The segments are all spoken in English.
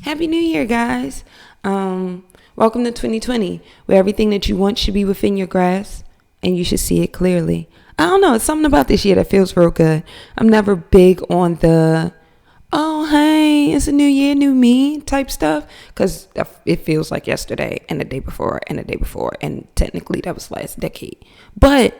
Happy New Year, guys. Welcome to 2020, where everything that you want should be within your grasp and you should see it clearly. I don't know, it's something about this year that feels real good. I'm never big on the, oh, hey, it's a new year, new me type stuff, because it feels like yesterday and the day before and the day before, and technically that was last decade. But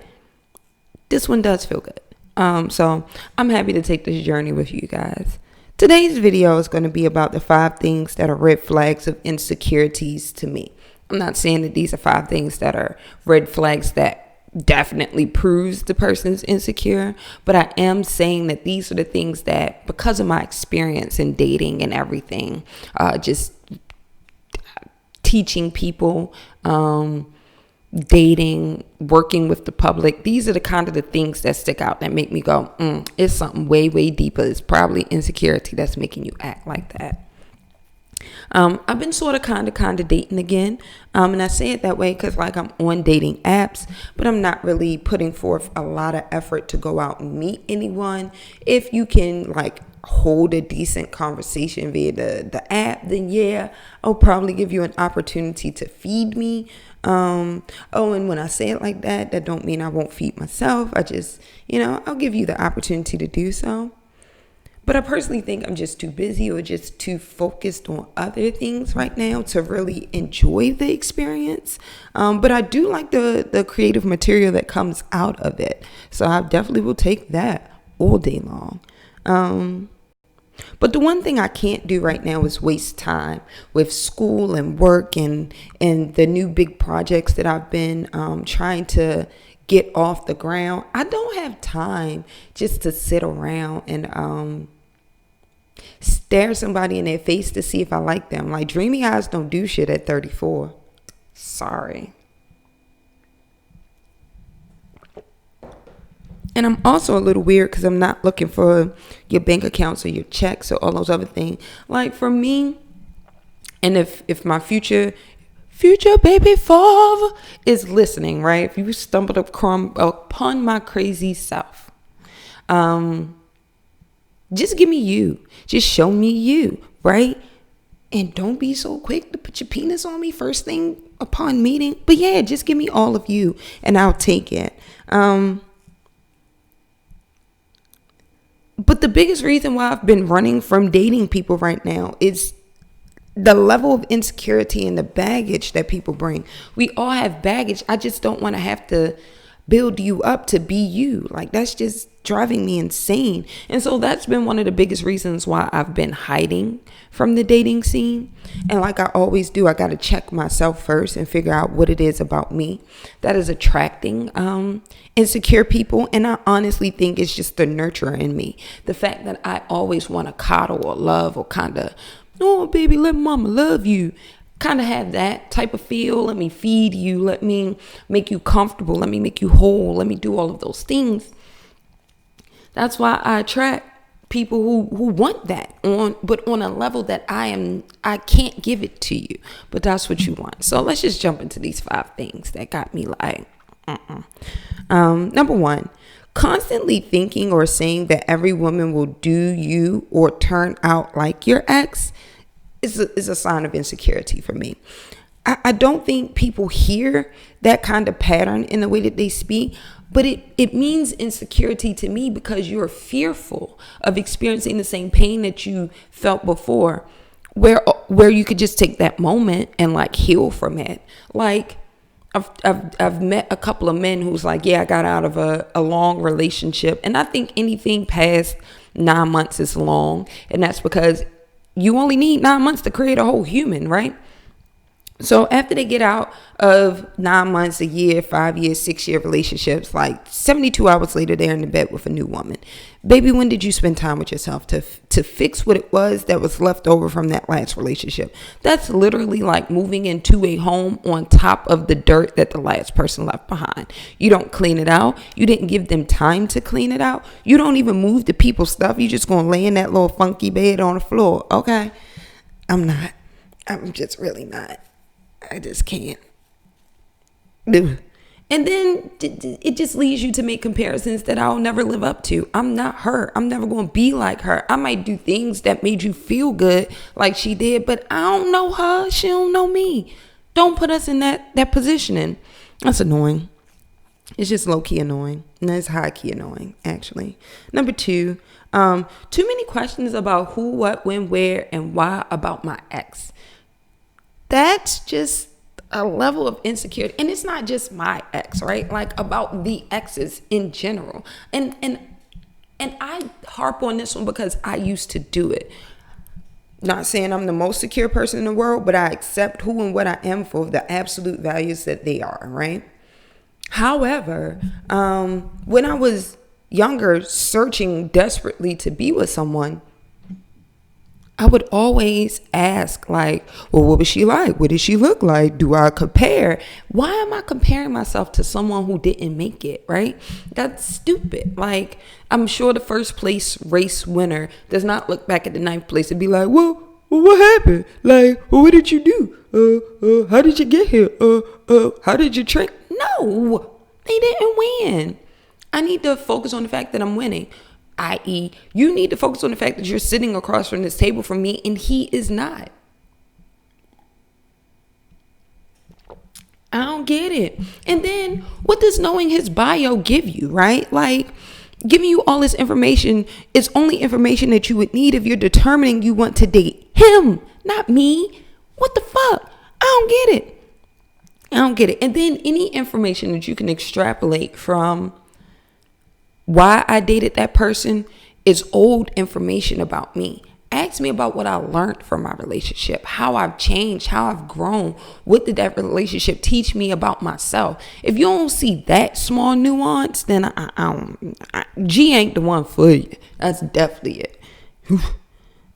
this one does feel good. So I'm happy to take this journey with you guys. Today's video is going to be about the 5 things that are red flags of insecurities to me. I'm not saying that these are 5 things that are red flags that definitely proves the person's insecure, but I am saying that these are the things that, because of my experience in dating and everything, just teaching people, dating, working with the public, these are the kind of the things that stick out that make me go, it's something way deeper. It's probably insecurity that's making you act like that. I've been sort of kind of dating again, and I say it that way because like I'm on dating apps, but I'm not really putting forth a lot of effort to go out and meet anyone. If you can like hold a decent conversation via the app, then yeah, I'll probably give you an opportunity to feed me. And when I say it like that, that don't mean I won't feed myself. I just, I'll give you the opportunity to do so. But I personally think I'm just too busy or just too focused on other things right now to really enjoy the experience. But I do like the creative material that comes out of it. So I definitely will take that all day long. But the one thing I can't do right now is waste time with school and work and the new big projects that I've been trying to get off the ground. I don't have time just to sit around and stare somebody in their face to see if I like them. Like, dreamy eyes don't do shit at 34. Sorry. And I'm also a little weird because I'm not looking for your bank accounts or your checks or all those other things. Like, for me, and if my future baby father is listening, right? If you stumbled upon my crazy self, just give me you. Just show me you, right? And don't be so quick to put your penis on me first thing upon meeting. But yeah, just give me all of you and I'll take it. But the biggest reason why I've been running from dating people right now is the level of insecurity and the baggage that people bring. We all have baggage. I just don't want to have to build you up to be you. Like, that's just driving me insane. And so that's been one of the biggest reasons why I've been hiding from the dating scene. And like I always do, I got to check myself first and figure out what it is about me that is attracting insecure people. And I honestly think it's just the nurturer in me. The fact that I always want to coddle or love or kind of, oh, baby, let mama love you. Kind of have that type of feel. Let me feed you. Let me make you comfortable. Let me make you whole. Let me do all of those things. That's why I attract people who want that but on a level that I can't give it to you, but that's what you want. So let's just jump into these 5 things that got me like, Number 1, constantly thinking or saying that every woman will do you or turn out like your ex is a sign of insecurity for me. I don't think people hear that kind of pattern in the way that they speak, but it means insecurity to me because you're fearful of experiencing the same pain that you felt before, where you could just take that moment and like heal from it. Like, I've met a couple of men who's like, yeah, I got out of a long relationship, and I think anything past 9 months is long, and that's because you only need 9 months to create a whole human, right? So after they get out of 9 months, a year, 5 years, 6-year relationships, like 72 hours later, they're in the bed with a new woman. Baby, when did you spend time with yourself to fix what it was that was left over from that last relationship? That's literally like moving into a home on top of the dirt that the last person left behind. You don't clean it out. You didn't give them time to clean it out. You don't even move the people's stuff. You just gonna lay in that little funky bed on the floor. Okay. I'm just really not. I just can't. And then it just leads you to make comparisons that I'll never live up to. I'm not her. I'm never going to be like her. I might do things that made you feel good like she did, but I don't know her. She don't know me. Don't put us in that positioning. That's annoying. It's just low-key annoying. And that's high-key annoying, actually. Number 2, too many questions about who, what, when, where, and why about my ex. That's just a level of insecurity. And it's not just my ex, right? Like about the exes in general. And I harp on this one because I used to do it. Not saying I'm the most secure person in the world, but I accept who and what I am for the absolute values that they are, right? However, when I was younger, searching desperately to be with someone, I would always ask, like, well, what was she like? What did she look like? Do I compare? Why am I comparing myself to someone who didn't make it, right? That's stupid. Like, I'm sure the first place race winner does not look back at the 9th place and be like, well, what happened? Like, what did you do? How did you get here? How did you train? No, they didn't win. I need to focus on the fact that I'm winning. I.e., you need to focus on the fact that you're sitting across from this table from me and he is not. I don't get it. And then what does knowing his bio give you, right? Like, giving you all this information is only information that you would need if you're determining you want to date him, not me. What the fuck? I don't get it. I don't get it. And then any information that you can extrapolate from why I dated that person is old information about me. Ask me about what I learned from my relationship, how I've changed, how I've grown. What did that relationship teach me about myself? If you don't see that small nuance, then G ain't the one for you. That's definitely it.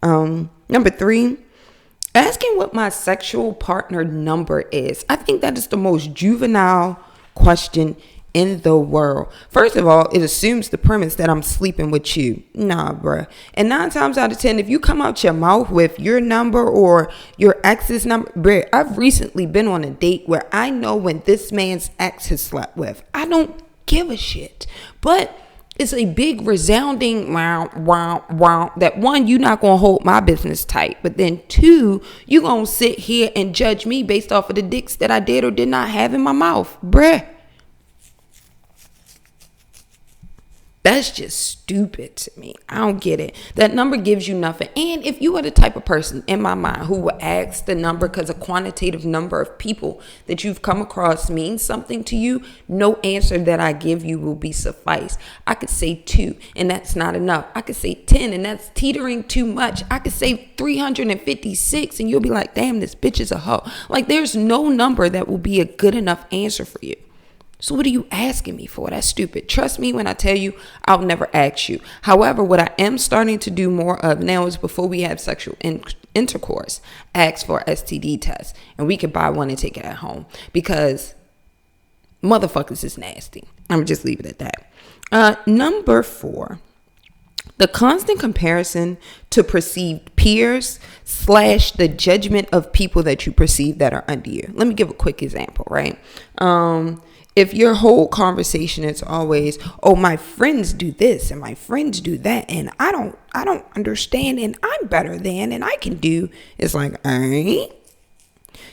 Number 3, asking what my sexual partner number is. I think that is the most juvenile question in the world. First of all, it assumes the premise that I'm sleeping with you. Nah, bruh. And 9 times out of 10, if you come out your mouth with your number or your ex's number, bruh, I've recently been on a date where I know when this man's ex has slept with. I don't give a shit. But it's a big resounding wow, wow, wow. That 1, you're not going to hold my business tight. But then 2, you're going to sit here and judge me based off of the dicks that I did or did not have in my mouth. Bruh. That's just stupid to me. I don't get it. That number gives you nothing. And if you are the type of person in my mind who will ask the number because a quantitative number of people that you've come across means something to you, no answer that I give you will be suffice. I could say 2 and that's not enough. I could say 10 and that's teetering too much. I could say 356 and you'll be like, damn, this bitch is a hoe. Like, there's no number that will be a good enough answer for you. So what are you asking me for? That's stupid. Trust me when I tell you, I'll never ask you. However, what I am starting to do more of now is before we have sexual intercourse, ask for STD test. And we can buy one and take it at home. Because motherfuckers is nasty. I'm going to just leave it at that. Number 4. The constant comparison to perceived peers / the judgment of people that you perceive that are under you. Let me give a quick example, right? If your whole conversation is always, oh, my friends do this and my friends do that and I don't understand and I'm better than and I can do, it's like, all right.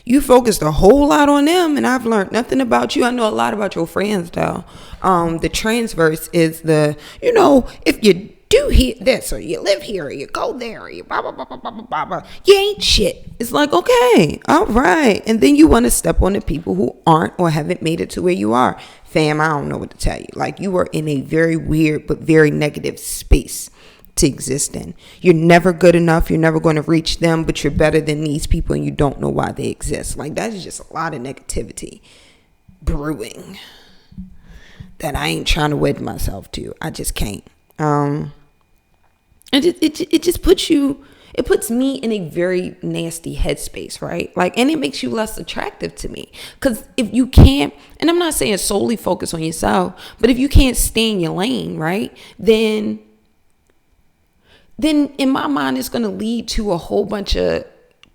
You focused a whole lot on them and I've learned nothing about you. I know a lot about your friends though. The transverse is if you do this or you live here or you go there or you blah, blah, blah, blah, blah, blah, blah. You ain't shit. It's like, okay, all right. And then you want to step on the people who aren't or haven't made it to where you are. Fam, I don't know what to tell you. Like, you are in a very weird but very negative space to exist in. You're never good enough. You're never going to reach them, but you're better than these people and you don't know why they exist. Like, that's just a lot of negativity brewing that I ain't trying to wed myself to. I just can't. And it just puts me in a very nasty headspace, right? Like, and it makes you less attractive to me. Because if you can't, and I'm not saying solely focus on yourself, but if you can't stay in your lane, right, then in my mind, it's going to lead to a whole bunch of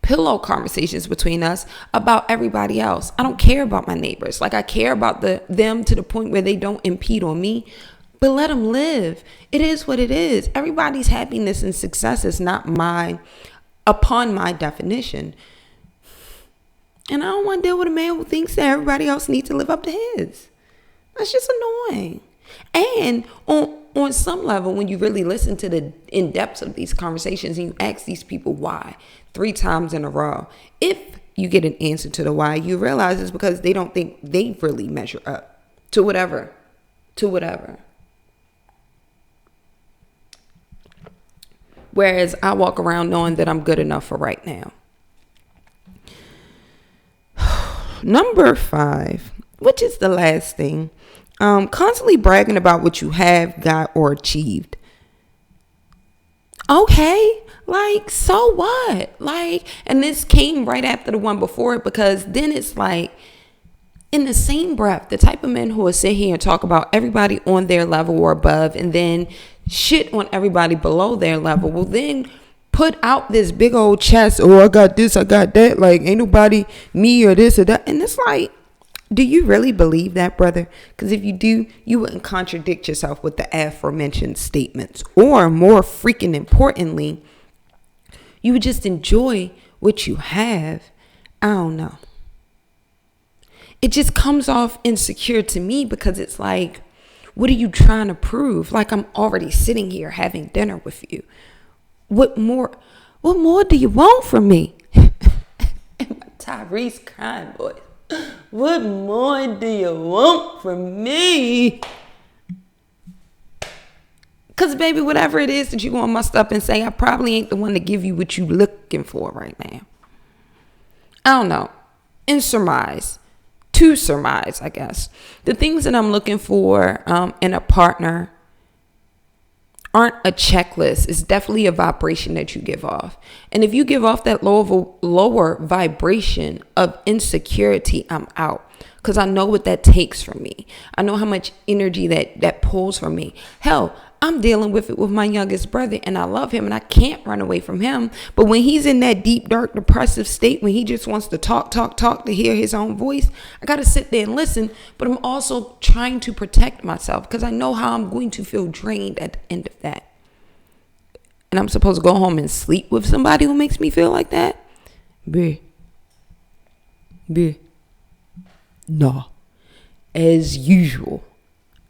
pillow conversations between us about everybody else. I don't care about my neighbors. Like, I care about them to the point where they don't impede on me, but let them live. It is what it is. Everybody's happiness and success is not upon my definition. And I don't want to deal with a man who thinks that everybody else needs to live up to his. That's just annoying. And on some level, when you really listen to the in-depths of these conversations and you ask these people why 3 times in a row, if you get an answer to the why, you realize it's because they don't think they really measure up to whatever. Whereas I walk around knowing that I'm good enough for right now. Number 5, which is the last thing, constantly bragging about what you have, got, or achieved. Okay, like, so what? Like, and this came right after the one before it, because then it's like, in the same breath, the type of men who will sit here and talk about everybody on their level or above and then shit on everybody below their level will then put out this big old chest. Oh, I got this, I got that. Like, ain't nobody me or this or that. And it's like, do you really believe that, brother? Because if you do, you wouldn't contradict yourself with the aforementioned statements. Or more freaking importantly, you would just enjoy what you have. I don't know. It just comes off insecure to me, because it's like, what are you trying to prove? Like, I'm already sitting here having dinner with you. What more do you want from me? And my Tyrese crying voice. What more do you want from me? Because, baby, whatever it is that you're going to must up and say, I probably ain't the one to give you what you looking for right now. I don't know. To surmise, I guess. The things that I'm looking for in a partner aren't a checklist. It's definitely a vibration that you give off. And if you give off that lower vibration of insecurity, I'm out. Because I know what that takes from me. I know how much energy that pulls from me. Hell, I'm dealing with it with my youngest brother, and I love him and I can't run away from him. But when he's in that deep, dark, depressive state, when he just wants to talk to hear his own voice, I got to sit there and listen. But I'm also trying to protect myself, because I know how I'm going to feel drained at the end of that. And I'm supposed to go home and sleep with somebody who makes me feel like that? No. As usual,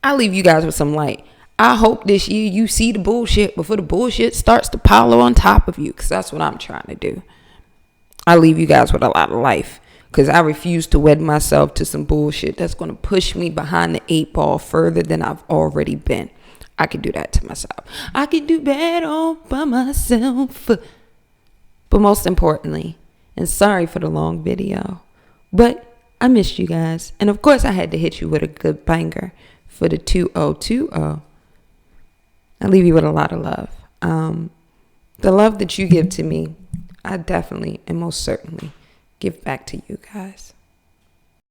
I'll leave you guys with some light. I hope this year you see the bullshit before the bullshit starts to pile on top of you, because that's what I'm trying to do. I leave you guys with a lot of life, because I refuse to wed myself to some bullshit that's going to push me behind the 8 ball further than I've already been. I could do that to myself. I could do bad all by myself. But most importantly, and sorry for the long video, but I missed you guys. And of course I had to hit you with a good banger for the 2020. I leave you with a lot of love. The love that you give to me, I definitely and most certainly give back to you guys.